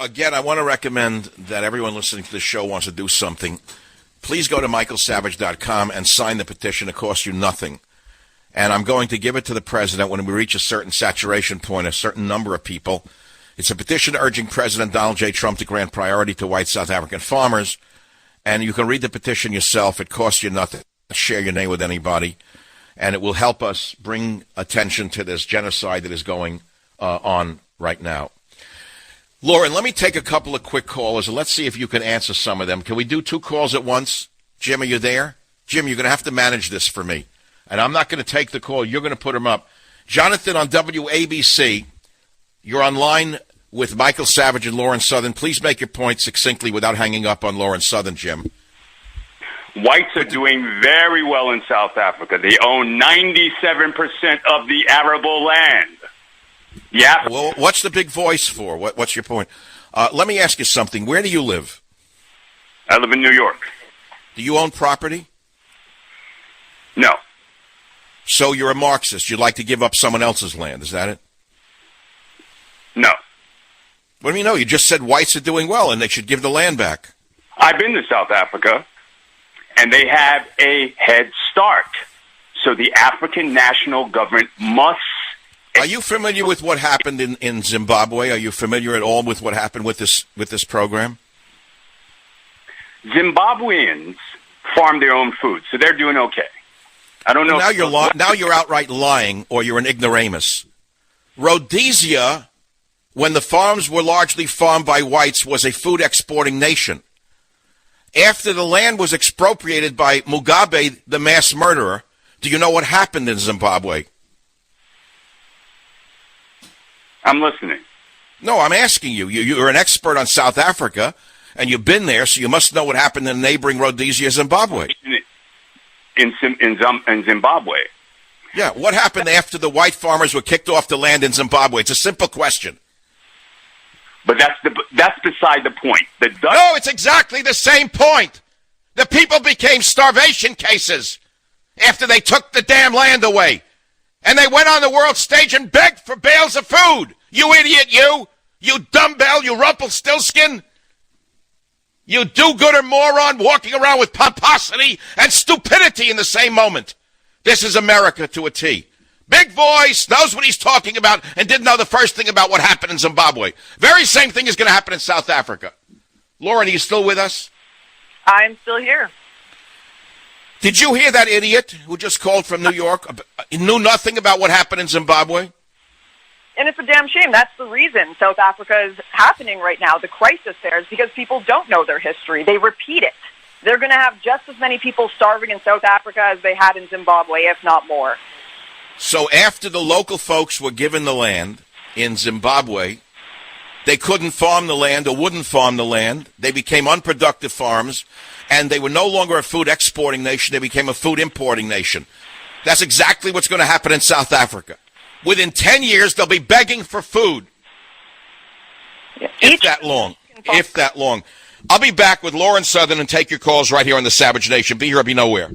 Again, I want to recommend that everyone listening to this show wants to do something. Please go to michaelsavage.com and sign the petition. It costs you nothing. And I'm going to give it to the president when we reach a certain saturation point, a certain number of people. It's a petition urging President Donald J. Trump to grant priority to white South African farmers. And you can read the petition yourself. It costs you nothing. Share your name with anybody. And it will help us bring attention to this genocide that is going on right now. Lauren, let me take a couple of quick callers, and let's see if you can answer some of them. Can we do 2 calls at once? Jim, are you there? Jim, you're going to have to manage this for me. And I'm not going to take the call. You're going to put them up. Jonathan on WABC, you're online with Michael Savage and Lauren Southern. Please make your point succinctly without hanging up on Lauren Southern, Jim. Whites are doing very well in South Africa. They own 97% of the arable land. Yeah. Well, what's the big voice for? What's your point? Let me ask you something. Where do you live? I live in New York. Do you own property? No. So you're a Marxist. You'd like to give up someone else's land. Is that it? No. What do you know? You just said whites are doing well and they should give the land back. I've been to South Africa, and they have a head start. So the African national government must... Are you familiar with what happened in Zimbabwe? Are you familiar at all with what happened with this program? Zimbabweans farm their own food, so they're doing okay. I don't know. Now you're outright lying, or you're an ignoramus. Rhodesia, when the farms were largely farmed by whites, was a food exporting nation. After the land was expropriated by Mugabe, the mass murderer, do you know what happened in Zimbabwe? I'm listening. No, I'm asking you. You're an expert on South Africa, and you've been there, so you must know what happened in neighboring Rhodesia, Zimbabwe. In Zimbabwe. Yeah, what happened after the white farmers were kicked off the land in Zimbabwe? It's a simple question. But that's beside the point. No, it's exactly the same point. The people became starvation cases after they took the damn land away. And they went on the world stage and begged for bales of food. You idiot, you! You dumbbell, you Rumpelstiltskin! You do-gooder moron walking around with pomposity and stupidity in the same moment. This is America to a T. Big voice, knows what he's talking about, and didn't know the first thing about what happened in Zimbabwe. Very same thing is going to happen in South Africa. Lauren, are you still with us? I'm still here. Did you hear that idiot who just called from New York? He knew nothing about what happened in Zimbabwe? And it's a damn shame. That's the reason South Africa is happening right now. The crisis there is because people don't know their history. They repeat it. They're going to have just as many people starving in South Africa as they had in Zimbabwe, if not more. So after the local folks were given the land in Zimbabwe, they couldn't farm the land or wouldn't farm the land. They became unproductive farms, and they were no longer a food exporting nation. They became a food importing nation. That's exactly what's going to happen in South Africa. Within 10 years, they'll be begging for food. If that long. If that long. I'll be back with Lauren Southern and take your calls right here on the Savage Nation. Be here or be nowhere.